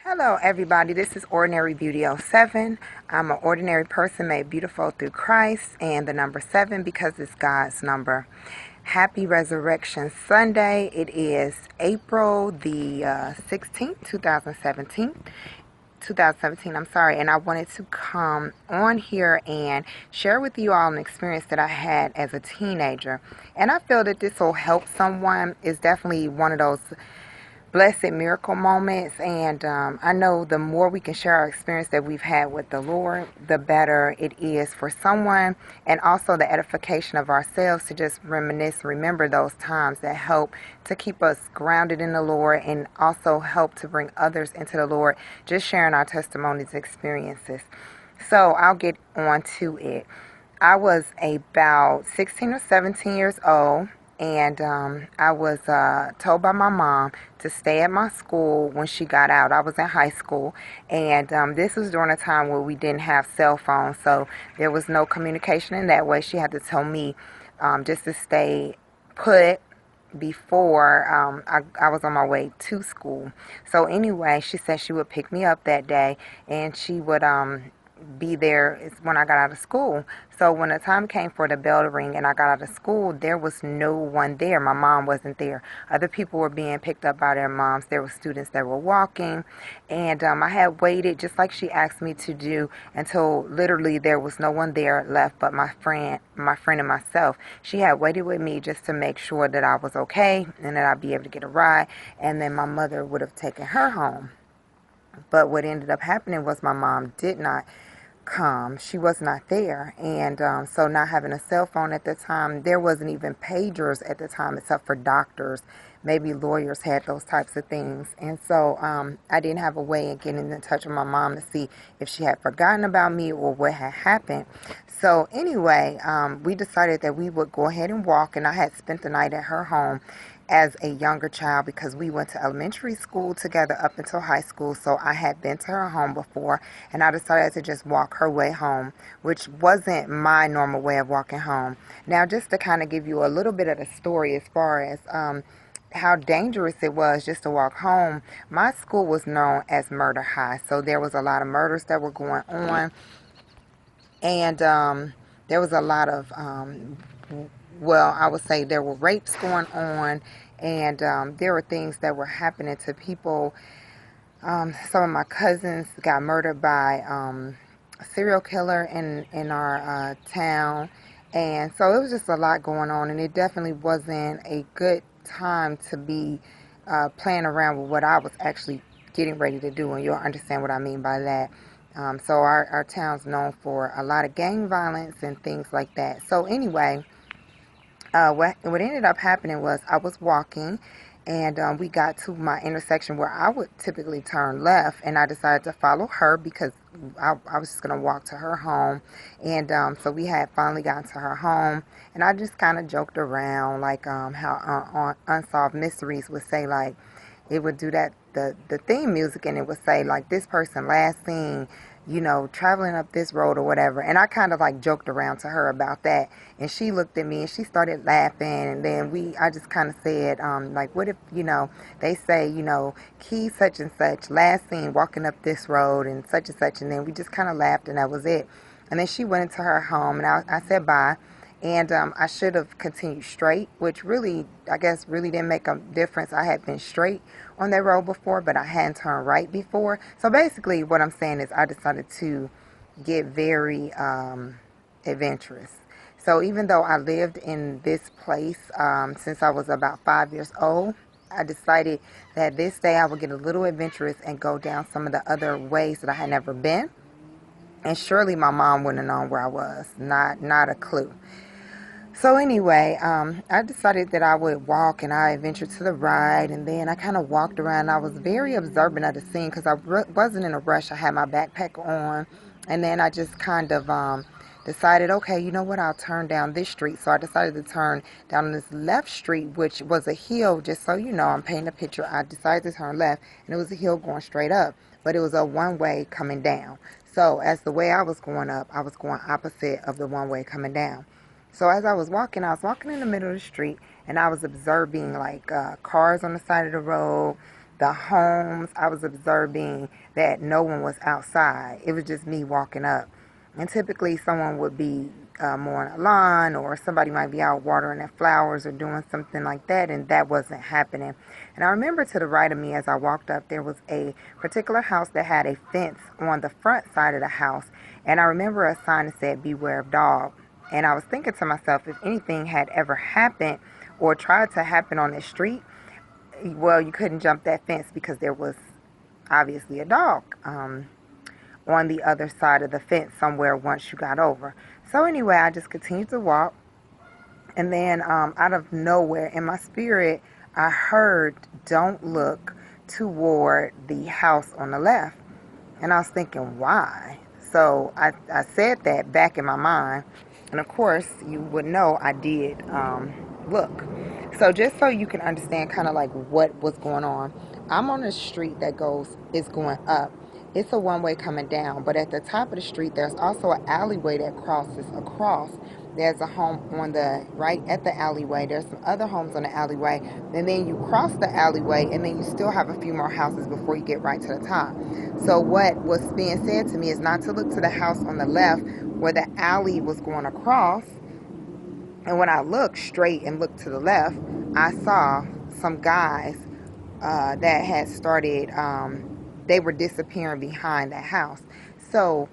Hello everybody, this is Ordinary Beauty oh 07. I'm an ordinary person made beautiful through Christ, and the number 7 because it's God's number. Happy Resurrection Sunday. It is April the 16th, 2017, I'm sorry, and I wanted to come on here and share with you all an experience that I had as a teenager. And I feel that this will help someone. It's definitely one of those blessed miracle moments, and I know the more we can share our experience that we've had with the Lord, the better it is for someone, and also the edification of ourselves to just reminisce, remember those times that help to keep us grounded in the Lord and also help to bring others into the Lord, just sharing our testimonies, experiences. So I'll get on to it. I was about 16 or 17 years old, and I was told by my mom to stay at my school when she got out. I was in high school, and this was during a time where we didn't have cell phones, so there was no communication in that way. She had to tell me just to stay put before I was on my way to school. So anyway, she said she would pick me up that day, and she would be there when I got out of school. So when the time came for the bell to ring and I got out of school, there was no one there. My mom wasn't there. Other people were being picked up by their moms. There were students that were walking, and I had waited just like she asked me to do until literally there was no one there left but my friend and myself. She had waited with me just to make sure that I was okay and that I'd be able to get a ride, and then my mother would have taken her home. But what ended up happening was my mom did not come. She was not there. And so not having a cell phone at the time, there wasn't even pagers at the time except for doctors. Maybe lawyers had those types of things. And so I didn't have a way of getting in touch with my mom to see if she had forgotten about me or what had happened. So anyway, we decided that we would go ahead and walk, and I had spent the night at her home as a younger child because we went to elementary school together up until high school. So I had been to her home before, and I decided to just walk her way home, which wasn't my normal way of walking home. Now, just to kind of give you a little bit of the story as far as how dangerous it was just to walk home, my school was known as Murder High. So there was a lot of murders that were going on, and there was a lot of well, I would say there were rapes going on, and there were things that were happening to people. Some of my cousins got murdered by a serial killer in our town, and so it was just a lot going on, and it definitely wasn't a good time to be playing around with what I was actually getting ready to do, and you'll understand what I mean by that. So our town's known for a lot of gang violence and things like that. So anyway, what ended up happening was I was walking, and we got to my intersection where I would typically turn left, and I decided to follow her because I was just going to walk to her home. And so we had finally gotten to her home, and I just kind of joked around like how on Unsolved Mysteries would say, like, it would do that, the theme music, and it would say, like, this person last seen, traveling up this road or whatever. And I kind of like joked around to her about that. And she looked at me and she started laughing. And then I just kind of said, like, what if, they say, key such and such, last seen walking up this road and such. And then we just kind of laughed, and that was it. And then she went into her home, and I said bye. And I should have continued straight, which really, I guess, really didn't make a difference. I had been straight on that road before, but I hadn't turned right before. So basically what I'm saying is I decided to get very adventurous. So even though I lived in this place since I was about 5 years old, I decided that this day I would get a little adventurous and go down some of the other ways that I had never been. And surely my mom wouldn't have known where I was. Not a clue. So anyway, I decided that I would walk, and I ventured to the right, and then I kind of walked around. I was very observant of the scene because I wasn't in a rush. I had my backpack on, and then I just kind of decided, okay, you know what, I'll turn down this street. So I decided to turn down this left street, which was a hill. Just so you know, I'm painting a picture. I decided to turn left, and it was a hill going straight up, but it was a one-way coming down. So as the way I was going up, I was going opposite of the one-way coming down. So as I was walking in the middle of the street, and I was observing like cars on the side of the road, the homes. I was observing that no one was outside. It was just me walking up. And typically someone would be mowing a lawn, or somebody might be out watering their flowers or doing something like that, and that wasn't happening. And I remember to the right of me as I walked up, there was a particular house that had a fence on the front side of the house. And I remember a sign that said, "Beware of dog." And I was thinking to myself, if anything had ever happened or tried to happen on the street, well, you couldn't jump that fence because there was obviously a dog on the other side of the fence somewhere once you got over. So anyway, I just continued to walk. And then out of nowhere in my spirit, I heard, "Don't look toward the house on the left." And I was thinking, why? So I said that back in my mind. And of course, you would know I did look. So just so you can understand kind of like what was going on, I'm on a street that is going up. It's a one-way coming down, but at the top of the street, there's also an alleyway that crosses across. There's a home on the right at the alleyway. There's some other homes on the alleyway. And then you cross the alleyway, and then you still have a few more houses before you get right to the top. So what was being said to me is not to look to the house on the left where the alley was going across. And when I looked straight and looked to the left, I saw some guys that had started, they were disappearing behind that house. So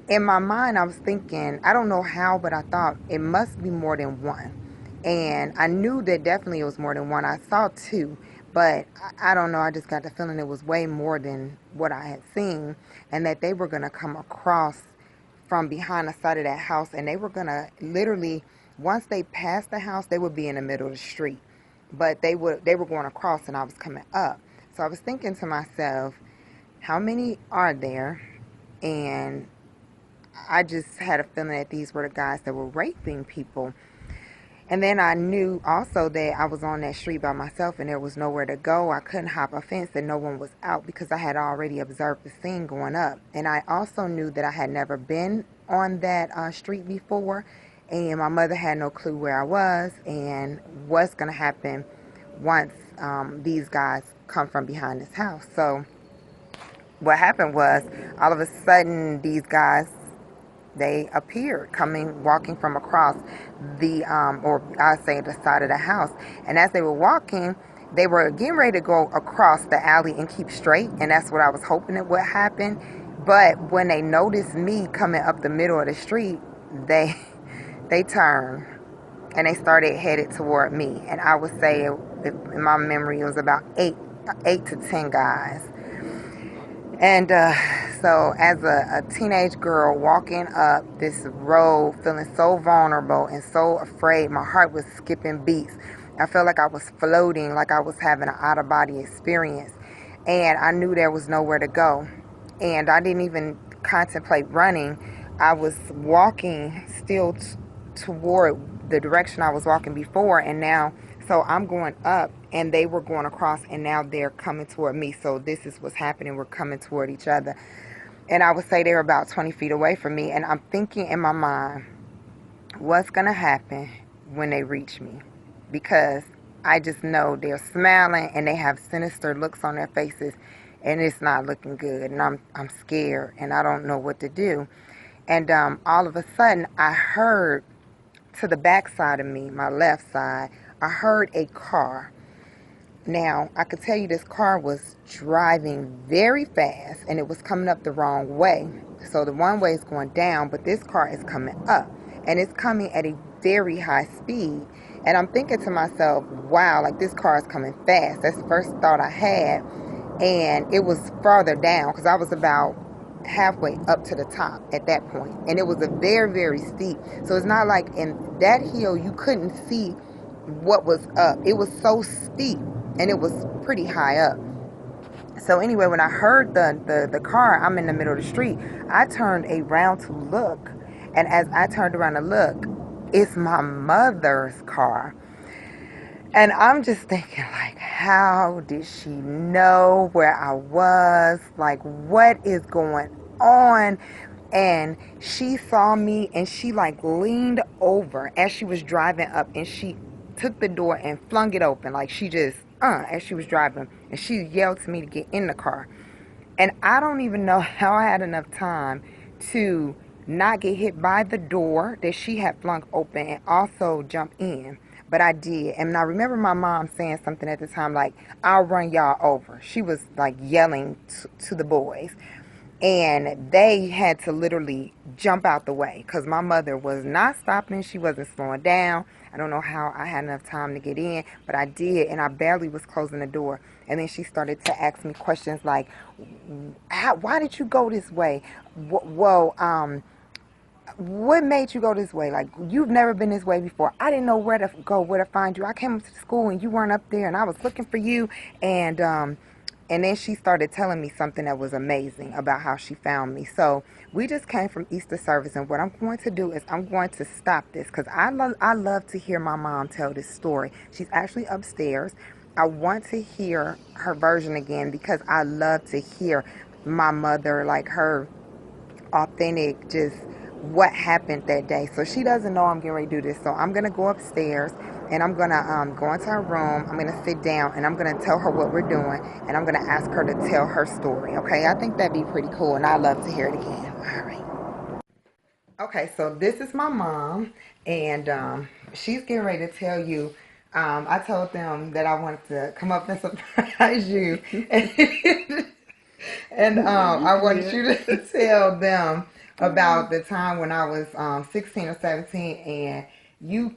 in my mind, I was thinking, I don't know how, but I thought it must be more than one. And I knew that definitely it was more than one. I saw two, but I don't know. I just got the feeling it was way more than what I had seen, and that they were going to come across from behind the side of that house, and they were going to literally, once they passed the house, they would be in the middle of the street. But they were going across, and I was coming up. So I was thinking to myself, how many are there? And I just had a feeling that these were the guys that were raping people. And then I knew also that I was on that street by myself and there was nowhere to go. I couldn't hop a fence and no one was out because I had already observed the scene going up. And I also knew that I had never been on that street before, and my mother had no clue where I was and what's going to happen once these guys come from behind this house. So what happened was, all of a sudden, these guys, they appeared walking from across the, or I say the side of the house. And as they were walking, they were getting ready to go across the alley and keep straight. And that's what I was hoping it would happen. But when they noticed me coming up the middle of the street, they turned and they started headed toward me. And I would say, in my memory, it was about eight to 10 guys. And so as a teenage girl walking up this road, feeling so vulnerable and so afraid, my heart was skipping beats. I felt like I was floating, like I was having an out-of-body experience. And I knew there was nowhere to go. And I didn't even contemplate running. I was walking still toward the direction I was walking before, and now, so I'm going up and they were going across, and now they're coming toward me. So this is what's happening. We're coming toward each other. And I would say they're about 20 feet away from me. And I'm thinking in my mind, what's going to happen when they reach me? Because I just know they're smiling and they have sinister looks on their faces, and it's not looking good. And I'm scared and I don't know what to do. And all of a sudden, I heard to the back side of me, my left side, I heard a car. Now, I could tell you this car was driving very fast, and it was coming up the wrong way. So the one way is going down, but this car is coming up, and it's coming at a very high speed. And I'm thinking to myself, wow, like this car is coming fast. That's the first thought I had. And it was farther down because I was about halfway up to the top at that point, and it was a very, very steep. So it's not like in that hill you couldn't see what was up. It was so steep and it was pretty high up. So anyway, when I heard the car, I'm in the middle of the street, I turned around to look, and as I turned around to look, it's my mother's car. And I'm just thinking, like, how did she know where I was? Like, what is going on? And she saw me, and she, like, leaned over as she was driving up, and she took the door and flung it open. Like, she just as she was driving, and she yelled to me to get in the car. And I don't even know how I had enough time to not get hit by the door that she had flung open and also jump in. But I did. And I remember my mom saying something at the time like, I'll run y'all over. She was like yelling to the boys. And they had to literally jump out the way because my mother was not stopping. She wasn't slowing down. I don't know how I had enough time to get in, but I did, and I barely was closing the door. And then she started to ask me questions like, why did you go this way? What made you go this way? Like, you've never been this way before. I didn't know where to go, where to find you. I came up to school and you weren't up there, and I was looking for you. And then she started telling me something that was amazing about how she found me. So we just came from Easter service, and what I'm going to do is I'm going to stop this because I love to hear my mom tell this story. She's actually upstairs. I want to hear her version again because I love to hear my mother, like her authentic, just what happened that day. So she doesn't know I'm getting ready to do this. So I'm going to go upstairs and I'm going to go into her room. I'm going to sit down and I'm going to tell her what we're doing. And I'm going to ask her to tell her story. Okay, I think that'd be pretty cool. And I'd love to hear it again. All right. Okay, so this is my mom. And she's getting ready to tell you. I told them that I wanted to come up and surprise you. And I wanted you to tell them about the time when I was 16 or 17, and you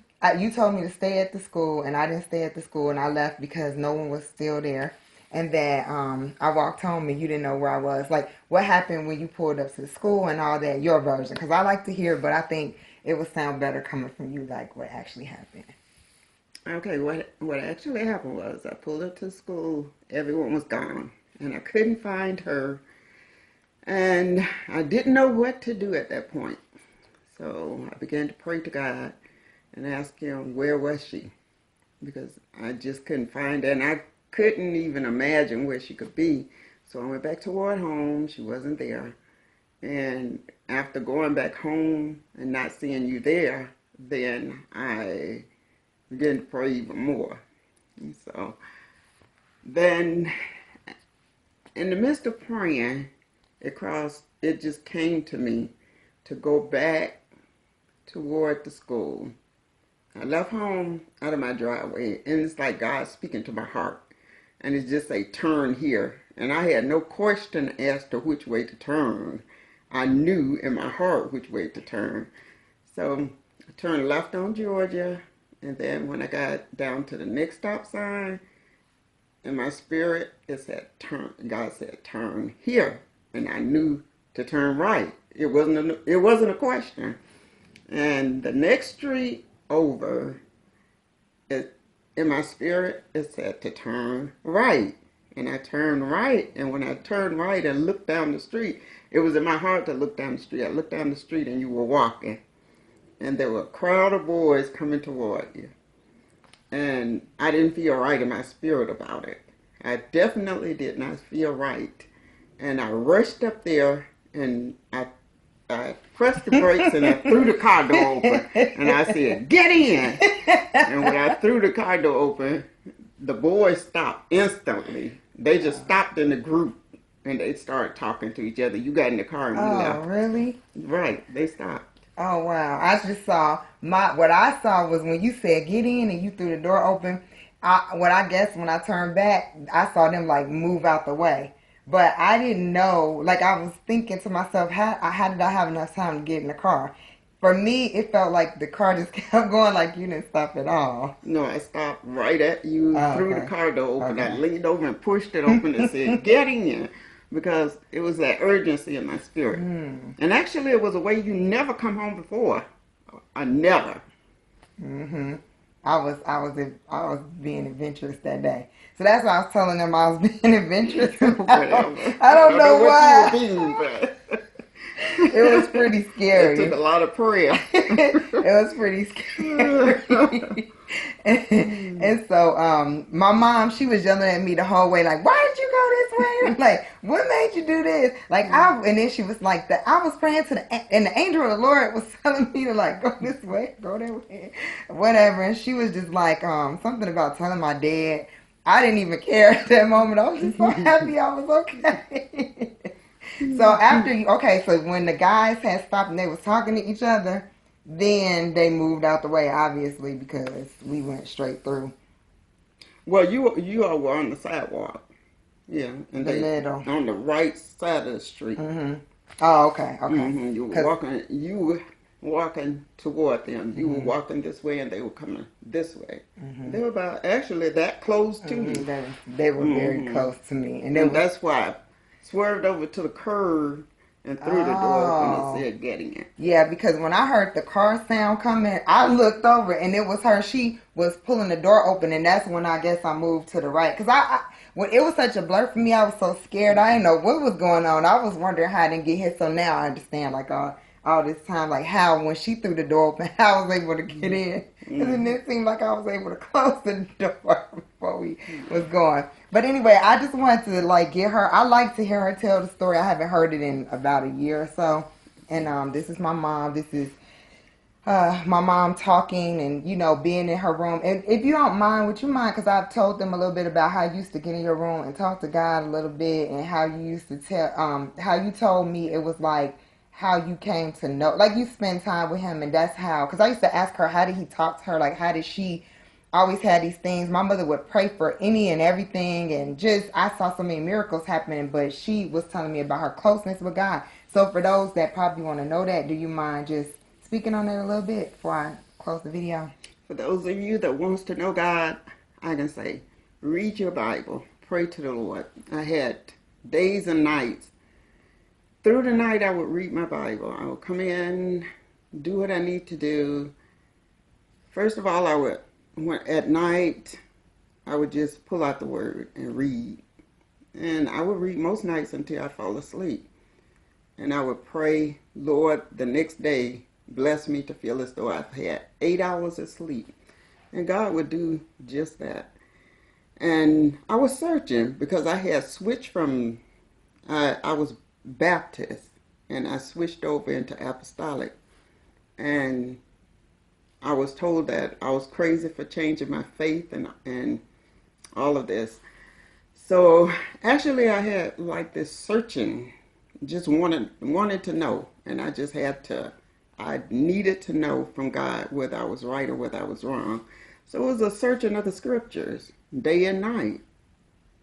told me to stay at the school, and I didn't stay at the school, and I left because no one was still there, and that I walked home and you didn't know where I was. Like, what happened when you pulled up to the school and all that? Your version, because I like to hear, but I think it would sound better coming from you, like what actually happened. Okay, what actually happened was I pulled up to school, everyone was gone, and I couldn't find her, and I didn't know what to do at that point. So I began to pray to God and ask him, where was she? Because I just couldn't find her, and I couldn't even imagine where she could be. So I went back toward home, she wasn't there, and after going back home and not seeing you there, then I began to pray even more. And so then in the midst of praying, it just came to me to go back toward the school. I left home out of my driveway, and it's like God speaking to my heart. And it's just a turn here. And I had no question as to which way to turn. I knew in my heart which way to turn. So I turned left on Georgia, and then when I got down to the next stop sign, in my spirit, it said turn. God said turn here, and I knew to turn right. It wasn't a question. And the next street over, in my spirit, it said to turn right. And I turned right, and when I turned right and looked down the street, it was in my heart to look down the street. I looked down the street, and you were walking, and there were a crowd of boys coming toward you. And I didn't feel right in my spirit about it. I definitely did not feel right. And I rushed up there, and I pressed the brakes, and I threw the car door open, and I said, get in. And when I threw the car door open, the boys stopped instantly. They just stopped in the group, and they started talking to each other. You got in the car and we left. Oh, really? Right, they stopped. Oh, wow. I just saw what I saw was when you said get in and you threw the door open. I guess when I turned back, I saw them like move out the way. But I didn't know, like I was thinking to myself, how did I have enough time to get in the car? For me, it felt like the car just kept going, like you didn't stop at all. No, I stopped right at you, threw the car door open. Okay. I leaned over and pushed it open and said, get in. Because it was that urgency in my spirit. And actually, it was a way you never come home before. I never. I was being adventurous that day. So that's why I was telling them I was being adventurous. I don't know why. What you were being, but It was pretty scary. It took a lot of prayer. It was pretty scary. And so my mom, she was yelling at me the whole way, like, why did you go this way? Like, what made you do this? Like, and then she was like, I was praying and the angel of the Lord was telling me to like, go this way, go that way, whatever. And she was just like, something about telling my dad I didn't even care at that moment. I was just so happy I was okay. So after you, okay, so when the guys had stopped and they was talking to each other, then they moved out the way, obviously, because we went straight through Well, you all were on the sidewalk, yeah, and the they middle. on the right side of the street. Oh, okay, okay. You were Cause walking. You were walking toward them. You were hmm walking this way, and they were coming this way. They were about actually that close to you. they were very hmm close to me, and they And was that's why I swerved over to the curb and threw the door open and oh. said, "Getting it." Yeah, because when I heard the car sound coming, I looked over and it was her. She was pulling the door open, and that's when I guess I moved to the right. Because when it was such a blur for me, I was so scared. I didn't know what was going on. I was wondering how I didn't get hit. So now I understand, like all this time, like how when she threw the door open, how I was able to get in. Because it Mm-hmm. didn't seem like I was able to close the door before we was going. But anyway, I just wanted to like get her. I like to hear her tell the story. I haven't heard it in about a year or so. And this is my mom. This is my mom talking and, being in her room. And if you don't mind, would you mind? Because I've told them a little bit about how you used to get in your room and talk to God a little bit and how you used to tell, how you told me it was like how you came to know, like you spend time with him and that's how, because I used to ask her, how did he talk to her? Like, how did she always had these things? My mother would pray for any and everything, and just I saw so many miracles happening, but she was telling me about her closeness with God. So for those that probably want to know that, do you mind just speaking on it a little bit before I close the video? For those of you that wants to know God, I can say, read your Bible, pray to the Lord. I had days and nights. Through the night, I would read my Bible. I would come in, do what I need to do. First of all, at night, I would just pull out the Word and read. And I would read most nights until I fall asleep. And I would pray, Lord, the next day, bless me to feel as though I've had 8 hours of sleep. And God would do just that. And I was searching because I had switched from, I was Baptist and I switched over into apostolic. And I was told that I was crazy for changing my faith and all of this. So actually I had like this searching, just wanted to know. And I just I needed to know from God whether I was right or whether I was wrong. So it was a searching of the scriptures day and night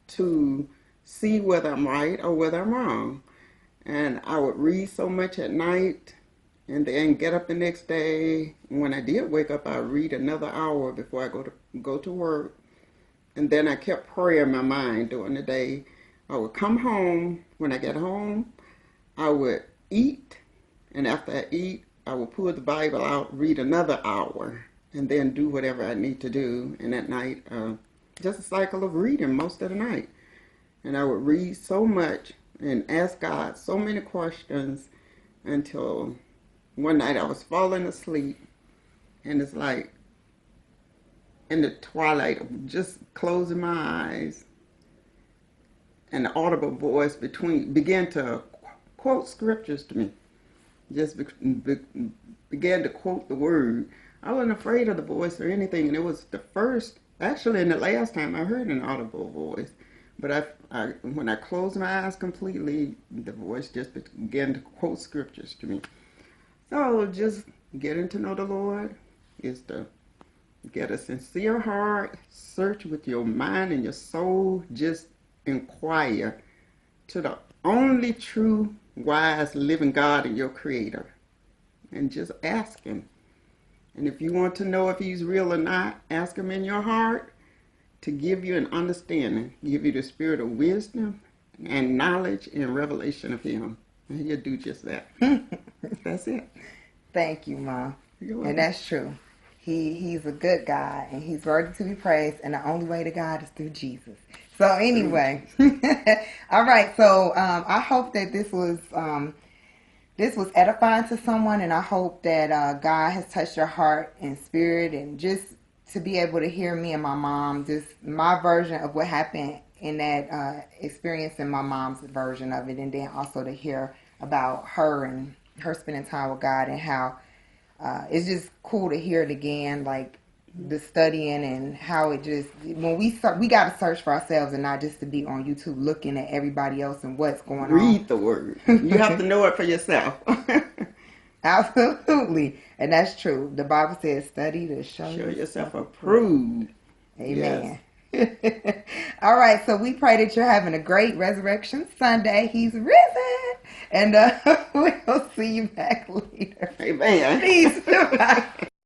to see whether I'm right or whether I'm wrong. And I would read so much at night and then get up the next day. When I did wake up, I would read another hour before I go to work. And then I kept prayer in my mind during the day. I would come home. When I get home, I would eat. And after I eat, I would pull the Bible out, read another hour, and then do whatever I need to do. And at night, just a cycle of reading most of the night. And I would read so much and ask God so many questions until one night I was falling asleep. And it's like in the twilight, just closing my eyes, and the audible voice began to quote scriptures to me. Just began to quote the word. I wasn't afraid of the voice or anything, and it was the first, actually, and the last time I heard an audible voice. But when I closed my eyes completely, the voice just began to quote scriptures to me. So just getting to know the Lord is to get a sincere heart, search with your mind and your soul, just inquire to the only true, wise, living God and your creator. And just ask him. And if you want to know if he's real or not, ask him in your heart to give you an understanding, give you the spirit of wisdom and knowledge and revelation of him. And he'll do just that. That's it. Thank you, Mom. You're And welcome. that's true. He's a good God and he's worthy to be praised, and the only way to God is through Jesus. So Through anyway, Jesus. all right. So I hope that this was edifying to someone, and I hope that God has touched your heart and spirit, and just to be able to hear me and my mom, just my version of what happened in that experience and my mom's version of it, and then also to hear about her and her spending time with God and how it's just cool to hear it again, like the studying and how it just when we start, we got to search for ourselves and not just to be on YouTube looking at everybody else and what's going on. Read the word. You have to know it for yourself. Absolutely, and that's true. The Bible says, "Study to show Show yourself yourself approved." approved. Yes. Amen. All right, so we pray that you're having a great Resurrection Sunday. He's risen, and we'll see you back later. Amen. Peace. Bye.